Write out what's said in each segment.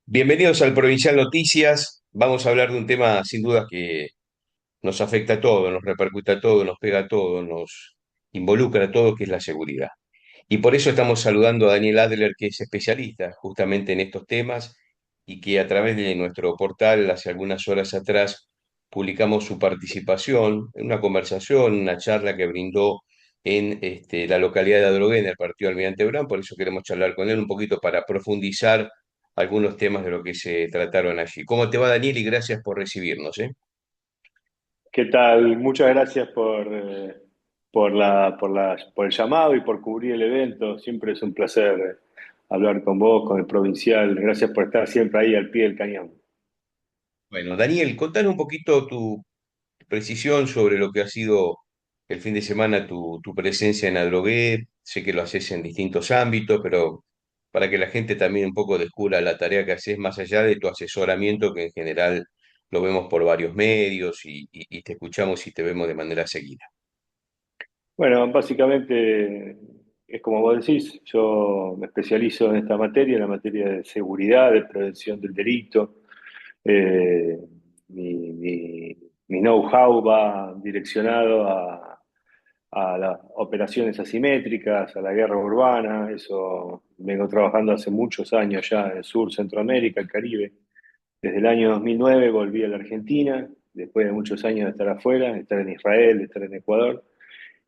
Bienvenidos al Provincial Noticias. Vamos a hablar de un tema sin duda que nos afecta a todos, nos repercute a todos, nos pega a todos, nos involucra a todos, que es la seguridad. Y por eso estamos saludando a Daniel Adler, que es especialista justamente en estos temas y que a través de nuestro portal, hace algunas horas atrás, publicamos su participación en una conversación, una charla que brindó en la localidad de Adrogué, en el partido Almirante Brown. Por eso queremos charlar con él un poquito para profundizar algunos temas de lo que se trataron allí. ¿Cómo te va, Daniel? Y gracias por recibirnos, ¿eh? ¿Qué tal? Muchas gracias por el llamado y por cubrir el evento. Siempre es un placer hablar con vos, con el Provincial. Gracias por estar siempre ahí al pie del cañón. Bueno, Daniel, contanos un poquito tu precisión sobre lo que ha sido el fin de semana tu presencia en Adrogué. Sé que lo haces en distintos ámbitos, pero para que la gente también un poco descubra la tarea que haces más allá de tu asesoramiento, que en general lo vemos por varios medios y te escuchamos y te vemos de manera seguida. Bueno, básicamente es como vos decís, yo me especializo en esta materia, en la materia de seguridad, de prevención del delito. Eh, mi know-how va direccionado a las operaciones asimétricas, a la guerra urbana. Eso vengo trabajando hace muchos años ya en el sur, Centroamérica, el Caribe. Desde el año 2009 volví a la Argentina, después de muchos años de estar afuera, de estar en Israel, de estar en Ecuador.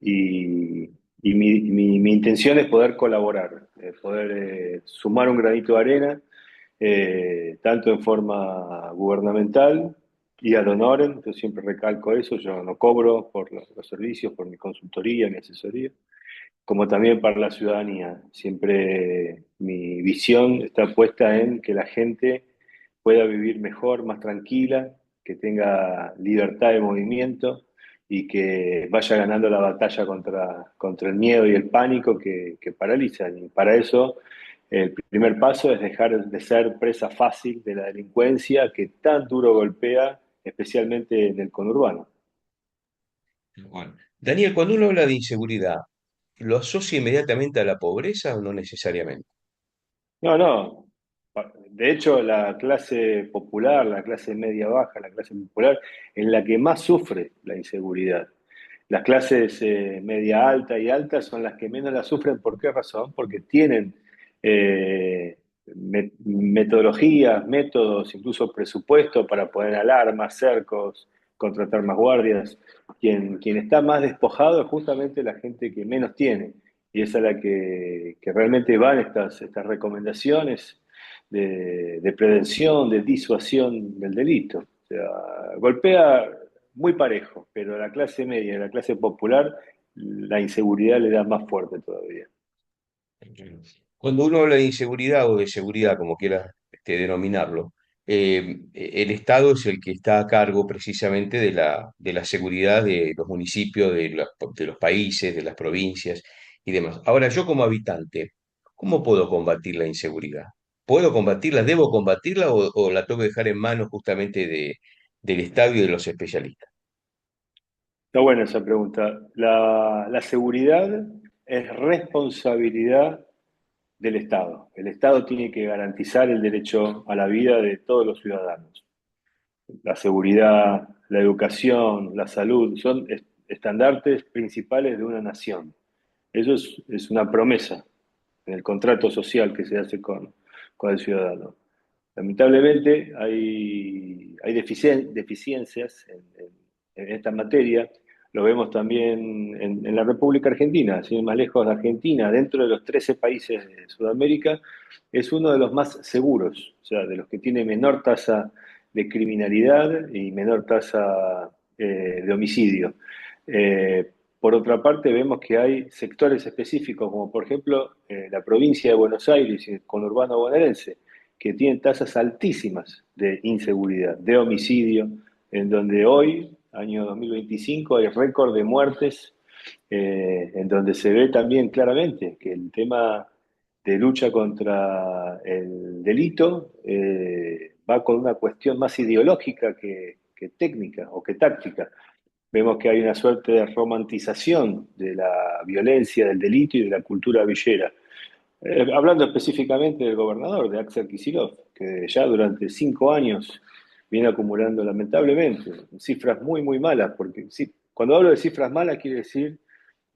Y, mi intención es poder colaborar, poder sumar un granito de arena, tanto en forma gubernamental y ad honorem. Yo siempre recalco eso, yo no cobro por los servicios, por mi consultoría, mi asesoría, como también para la ciudadanía. Siempre mi visión está puesta en que la gente pueda vivir mejor, más tranquila, que tenga libertad de movimiento y que vaya ganando la batalla contra el miedo y el pánico que paralizan. Y para eso el primer paso es dejar de ser presa fácil de la delincuencia que tan duro golpea, especialmente en el conurbano. Bueno, Daniel, cuando uno habla de inseguridad, ¿lo asocia inmediatamente a la pobreza o no necesariamente? No, no. De hecho, la clase popular, la clase media baja, la clase popular, es la que más sufre la inseguridad. Las clases media alta y alta son las que menos la sufren. ¿Por qué razón? Porque tienen metodologías, métodos, incluso presupuesto para poner alarmas, cercos, contratar más guardias. Quien está más despojado es justamente la gente que menos tiene. Y esa es la que realmente van estas recomendaciones de prevención, de disuasión del delito. O sea, golpea muy parejo, pero a la clase media y a la clase popular la inseguridad le da más fuerte todavía. Cuando uno habla de inseguridad o de seguridad, como quieras denominarlo, el Estado es el que está a cargo precisamente de la seguridad de los municipios, de los países, de las provincias y demás. Ahora, yo como habitante, ¿cómo puedo combatir la inseguridad? ¿Puedo combatirla? ¿Debo combatirla o la tengo que dejar en manos justamente del Estado y de los especialistas? Está buena esa pregunta. La seguridad es responsabilidad del Estado. El Estado tiene que garantizar el derecho a la vida de todos los ciudadanos. La seguridad, la educación, la salud son estandartes principales de una nación. Eso es una promesa en el contrato social que se hace con el ciudadano. Lamentablemente hay deficiencias en esta materia. Lo vemos también en la República Argentina, sin ir más lejos de Argentina, dentro de los 13 países de Sudamérica, es uno de los más seguros, o sea, de los que tiene menor tasa de criminalidad y menor tasa de homicidio. Por otra parte, vemos que hay sectores específicos, como por ejemplo la provincia de Buenos Aires y el conurbano bonaerense, que tienen tasas altísimas de inseguridad, de homicidio, en donde hoy, año 2025, hay récord de muertes, en donde se ve también claramente que el tema de lucha contra el delito va con una cuestión más ideológica que técnica o que táctica. Vemos que hay una suerte de romantización de la violencia, del delito y de la cultura villera. Hablando específicamente del gobernador, de Axel Kicillof, que ya durante 5 años viene acumulando lamentablemente cifras muy, muy malas, porque sí, cuando hablo de cifras malas quiere decir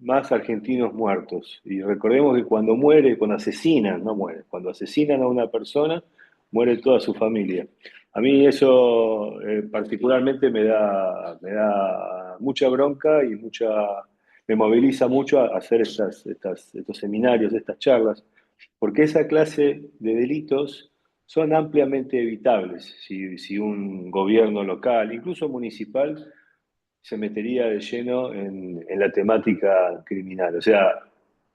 más argentinos muertos. Y recordemos que cuando muere, cuando asesinan, no muere, cuando asesinan a una persona, muere toda su familia. A mí eso particularmente me da mucha bronca y me moviliza mucho a hacer estos seminarios, estas charlas, porque esa clase de delitos son ampliamente evitables si un gobierno local, incluso municipal, se metería de lleno en la temática criminal. O sea,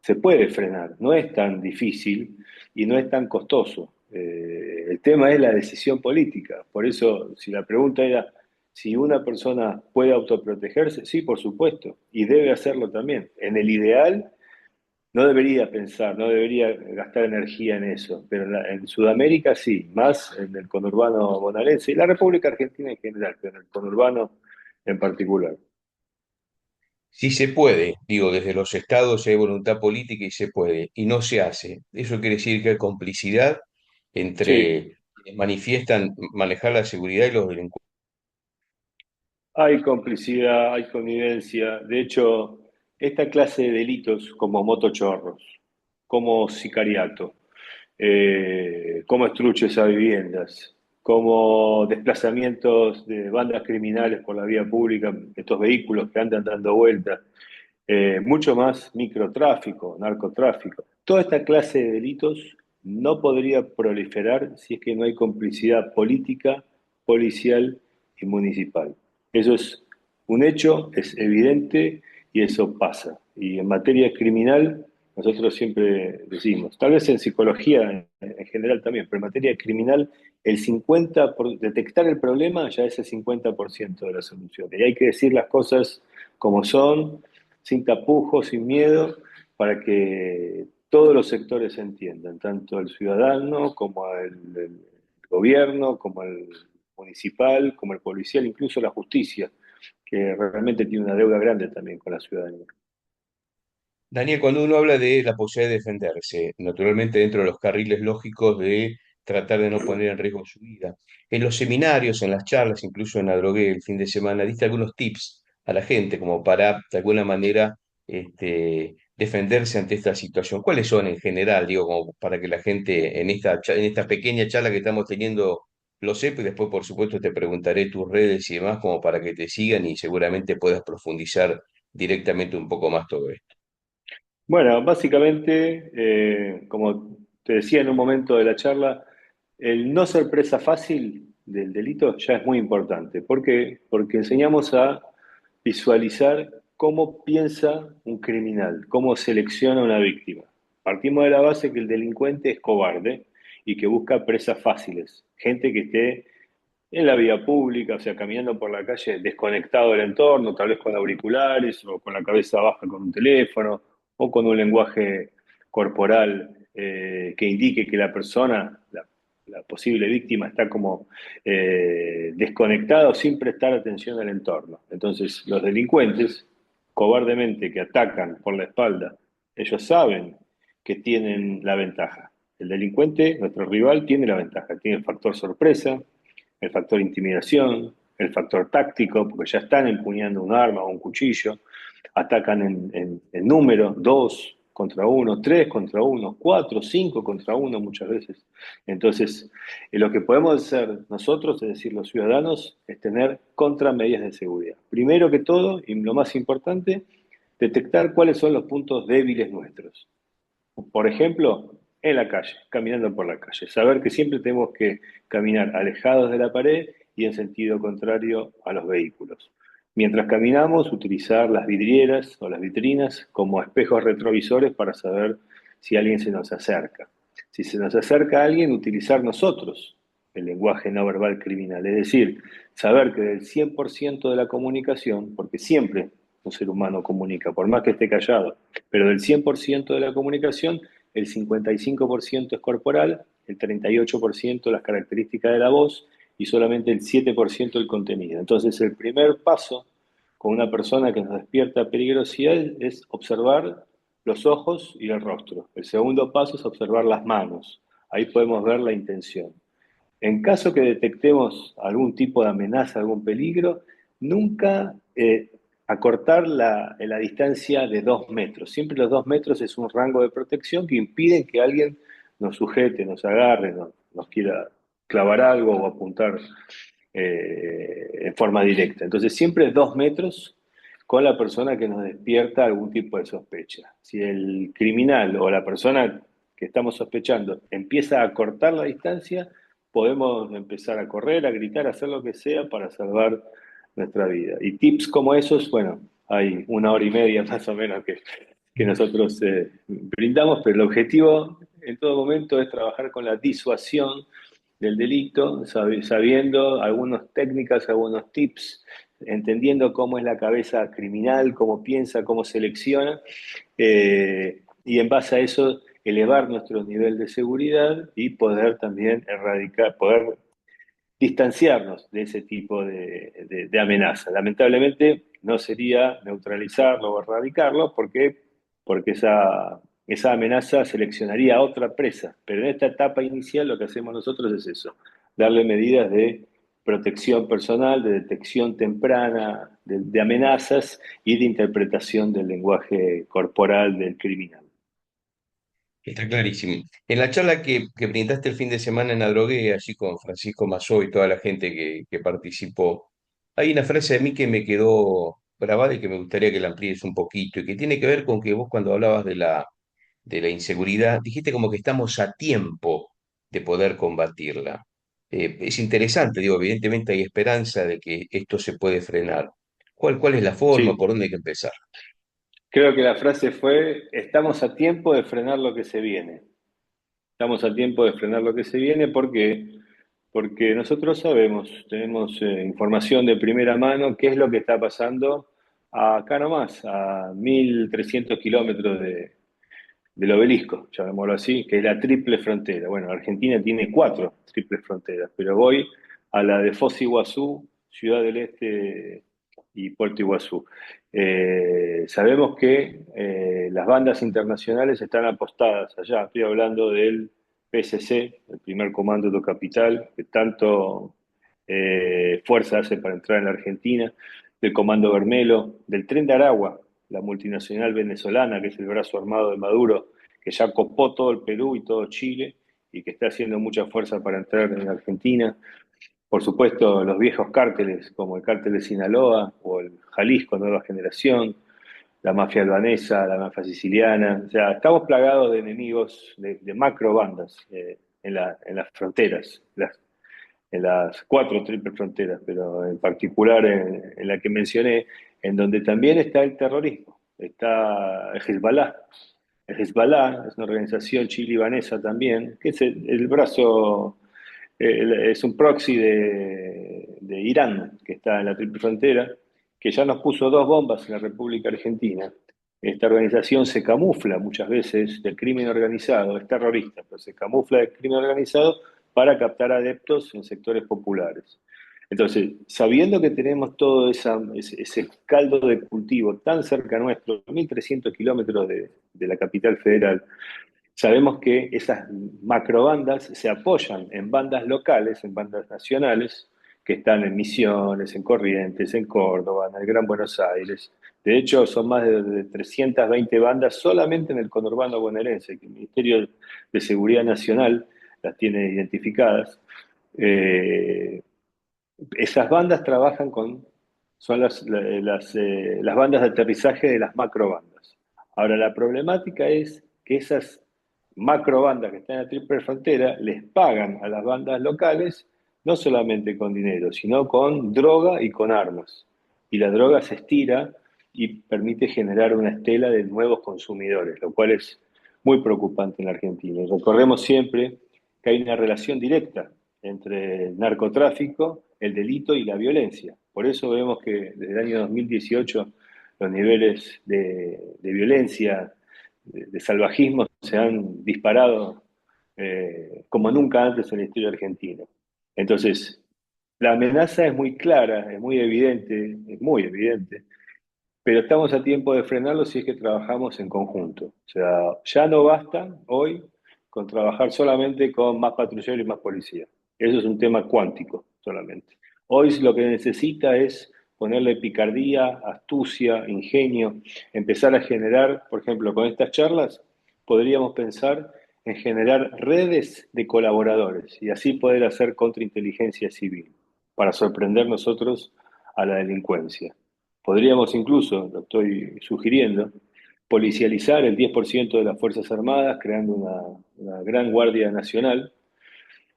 se puede frenar, no es tan difícil y no es tan costoso. El tema es la decisión política. Por eso, si la pregunta era si una persona puede autoprotegerse, sí, por supuesto, y debe hacerlo también. En el ideal, no debería pensar, no debería gastar energía en eso, pero en Sudamérica sí, más en el conurbano bonaerense y la República Argentina en general, pero en el conurbano en particular. Si se puede, digo, desde los estados hay voluntad política y se puede, y no se hace. Eso quiere decir que hay complicidad Sí, entre quienes manifiestan manejar la seguridad y los delincuentes. hay complicidad, hay connivencia. De hecho, esta clase de delitos como motochorros, como sicariato, como estruches a viviendas, como desplazamientos de bandas criminales por la vía pública, estos vehículos que andan dando vueltas, mucho más microtráfico, narcotráfico. Toda esta clase de delitos no podría proliferar si es que no hay complicidad política, policial y municipal. Eso es un hecho, es evidente y eso pasa. Y en materia criminal, nosotros siempre decimos, tal vez en psicología en general también, pero en materia criminal, detectar el problema ya es el 50% de la solución. Y hay que decir las cosas como son, sin tapujos, sin miedo, para que todos los sectores se entiendan, tanto el ciudadano como el gobierno, como el municipal, como el policial, incluso la justicia, que realmente tiene una deuda grande también con la ciudadanía. Daniel, cuando uno habla de la posibilidad de defenderse, naturalmente dentro de los carriles lógicos de tratar de no poner en riesgo su vida, en los seminarios, en las charlas, incluso en la drogué el fin de semana, diste algunos tips a la gente como para, de alguna manera, defenderse ante esta situación. ¿Cuáles son en general, digo, como para que la gente en esta pequeña charla que estamos teniendo lo sepa y después, por supuesto, te preguntaré tus redes y demás como para que te sigan y seguramente puedas profundizar directamente un poco más todo esto? Bueno, básicamente, como te decía en un momento de la charla, el no ser presa fácil del delito ya es muy importante. ¿Por qué? Porque enseñamos a visualizar cómo piensa un criminal, cómo selecciona una víctima. Partimos de la base que el delincuente es cobarde y que busca presas fáciles, gente que esté en la vía pública, o sea, caminando por la calle desconectado del entorno, tal vez con auriculares o con la cabeza baja con un teléfono o con un lenguaje corporal que indique que la persona, la posible víctima, está como desconectada o sin prestar atención al entorno. Entonces, los delincuentes, cobardemente, que atacan por la espalda, ellos saben que tienen la ventaja. El delincuente, nuestro rival, tiene la ventaja, tiene el factor sorpresa, el factor intimidación, el factor táctico, porque ya están empuñando un arma o un cuchillo, atacan en número, 2 contra 1, 3 contra 1, 4, 5 contra 1 muchas veces. Entonces, lo que podemos hacer nosotros, es decir, los ciudadanos, es tener contramedidas de seguridad. Primero que todo, y lo más importante, detectar cuáles son los puntos débiles nuestros. Por ejemplo, en la calle, caminando por la calle. Saber que siempre tenemos que caminar alejados de la pared y en sentido contrario a los vehículos. Mientras caminamos, utilizar las vidrieras o las vitrinas como espejos retrovisores para saber si alguien se nos acerca. Si se nos acerca alguien, utilizar nosotros el lenguaje no verbal criminal. Es decir, saber que del 100% de la comunicación, porque siempre un ser humano comunica, por más que esté callado, pero del 100% de la comunicación, el 55% es corporal, el 38% las características de la voz y solamente el 7% el contenido. Entonces, el primer paso con una persona que nos despierta peligrosidad es observar los ojos y el rostro. El segundo paso es observar las manos. Ahí podemos ver la intención. En caso que detectemos algún tipo de amenaza, algún peligro, nunca acortar la distancia de 2 metros. Siempre los 2 metros es un rango de protección que impide que alguien nos sujete, nos agarre, nos quiera clavar algo o apuntar en forma directa. Entonces, siempre 2 metros con la persona que nos despierta algún tipo de sospecha. Si el criminal o la persona que estamos sospechando empieza a cortar la distancia, podemos empezar a correr, a gritar, a hacer lo que sea para salvar nuestra vida. Y tips como esos, bueno, hay 1 hora y media más o menos que nosotros brindamos, pero el objetivo en todo momento es trabajar con la disuasión del delito, sabiendo algunas técnicas, algunos tips, entendiendo cómo es la cabeza criminal, cómo piensa, cómo selecciona, y en base a eso elevar nuestro nivel de seguridad y poder también erradicar, poder distanciarnos de ese tipo de amenaza. Lamentablemente no sería neutralizarlo o erradicarlo porque esa amenaza seleccionaría a otra presa. Pero en esta etapa inicial lo que hacemos nosotros es eso, darle medidas de protección personal, de detección temprana de amenazas y de interpretación del lenguaje corporal del criminal. Está clarísimo. En la charla que brindaste el fin de semana en la Drogué, allí con Francisco Mazó y toda la gente que participó, hay una frase de mí que me quedó grabada y que me gustaría que la amplíes un poquito, y que tiene que ver con que vos cuando hablabas de la inseguridad, dijiste como que estamos a tiempo de poder combatirla. Es interesante, digo, evidentemente hay esperanza de que esto se puede frenar. ¿Cuál es la forma? Sí, ¿Por dónde hay que empezar? creo que la frase fue, estamos a tiempo de frenar lo que se viene. Estamos a tiempo de frenar lo que se viene porque nosotros sabemos, tenemos información de primera mano qué es lo que está pasando acá nomás, a 1.300 kilómetros del obelisco, llamémoslo así, que es la triple frontera. Bueno, Argentina tiene cuatro triples fronteras, pero voy a la de Foz de Iguazú, Ciudad del Este y Puerto Iguazú. Sabemos que las bandas internacionales están apostadas allá. Estoy hablando del PSC, el primer comando de capital, que tanto fuerza hace para entrar en la Argentina, del Comando Bermelo, del Tren de Aragua, la multinacional venezolana, que es el brazo armado de Maduro, que ya copó todo el Perú y todo Chile y que está haciendo mucha fuerza para entrar en Argentina. Por supuesto, los viejos cárteles, como el cártel de Sinaloa o el Jalisco Nueva Generación, la mafia albanesa, la mafia siciliana. O sea, estamos plagados de enemigos, de macro bandas en las fronteras, en las cuatro triple fronteras, pero en particular en la que mencioné, en donde también está el terrorismo. Está el Hezbollah. El Hezbollah es una organización chile-libanesa también, que es el brazo, es un proxy de Irán, que está en la triple frontera, que ya nos puso dos bombas en la República Argentina. Esta organización se camufla muchas veces del crimen organizado, es terrorista, pero se camufla del crimen organizado para captar adeptos en sectores populares. Entonces, sabiendo que tenemos todo ese caldo de cultivo tan cerca nuestro, 1.300 kilómetros de la capital federal, sabemos que esas macrobandas se apoyan en bandas locales, en bandas nacionales, que están en Misiones, en Corrientes, en Córdoba, en el Gran Buenos Aires. De hecho, son más de 320 bandas solamente en el conurbano bonaerense, que el Ministerio de Seguridad Nacional las tiene identificadas. Eh, Esas bandas trabajan son las bandas de aterrizaje de las macrobandas. Ahora, la problemática es que esas macrobandas que están en la triple frontera les pagan a las bandas locales no solamente con dinero, sino con droga y con armas. Y la droga se estira y permite generar una estela de nuevos consumidores, lo cual es muy preocupante en la Argentina. Y recordemos siempre que hay una relación directa entre el narcotráfico, el delito y la violencia. Por eso vemos que desde el año 2018 los niveles de violencia, de salvajismo, se han disparado como nunca antes en la historia argentina. Entonces, la amenaza es muy clara, es muy evidente, pero estamos a tiempo de frenarlo si es que trabajamos en conjunto. O sea, ya no basta hoy con trabajar solamente con más patrulleros y más policía. Eso es un tema cuántico solamente. Hoy lo que necesita es ponerle picardía, astucia, ingenio, empezar a generar, por ejemplo, con estas charlas, podríamos pensar en generar redes de colaboradores y así poder hacer contrainteligencia civil para sorprender nosotros a la delincuencia. Podríamos incluso, lo estoy sugiriendo, policializar el 10% de las Fuerzas Armadas, creando una gran Guardia Nacional.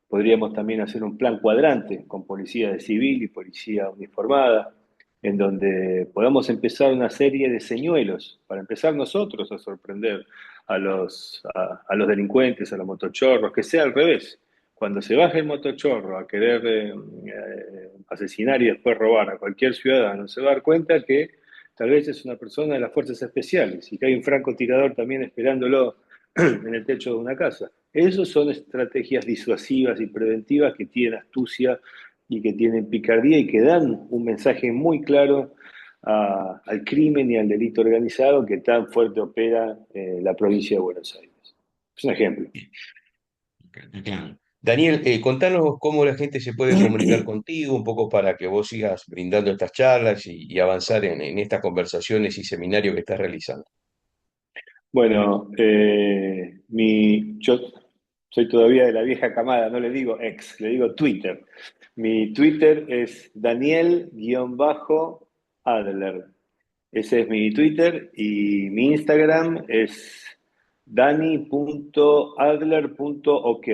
Podríamos también hacer un plan cuadrante con policía de civil y policía uniformada, en donde podamos empezar una serie de señuelos para empezar nosotros a sorprender a los delincuentes, a los motochorros, que sea al revés. Cuando se baje el motochorro a querer asesinar y después robar a cualquier ciudadano, se va a dar cuenta que tal vez es una persona de las fuerzas especiales y que hay un francotirador también esperándolo en el techo de una casa. Esas son estrategias disuasivas y preventivas que tienen astucia y que tienen picardía y que dan un mensaje muy claro al crimen y al delito organizado que tan fuerte opera la provincia de Buenos Aires. Es un ejemplo. Claro. Daniel, contanos cómo la gente se puede comunicar contigo, un poco para que vos sigas brindando estas charlas y avanzar en estas conversaciones y seminarios que estás realizando. Bueno, yo soy todavía de la vieja camada, no le digo ex, le digo Twitter. Mi Twitter es Daniel-Adler. Ese es mi Twitter y mi Instagram es dani.adler.ok.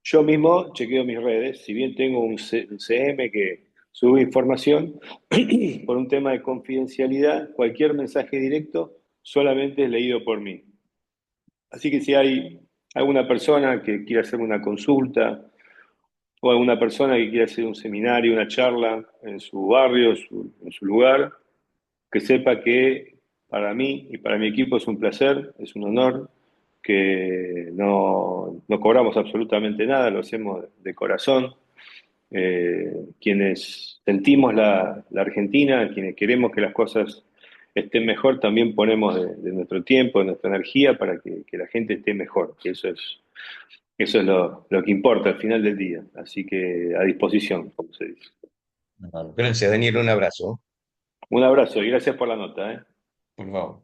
Yo mismo chequeo mis redes, si bien tengo un CM que sube información, por un tema de confidencialidad, cualquier mensaje directo solamente es leído por mí. Así que si hay alguna persona que quiera hacer una consulta o alguna persona que quiera hacer un seminario, una charla en su barrio, en su lugar, que sepa que para mí y para mi equipo es un placer, es un honor, que no cobramos absolutamente nada, lo hacemos de corazón. Quienes sentimos la Argentina, quienes queremos que las cosas estén mejor, también ponemos de nuestro tiempo, de nuestra energía para que la gente esté mejor, que eso es lo que importa al final del día. Así que a disposición, como se dice. Bueno, gracias, Daniel, un abrazo. Un abrazo y gracias por la nota, ¿eh? Por favor.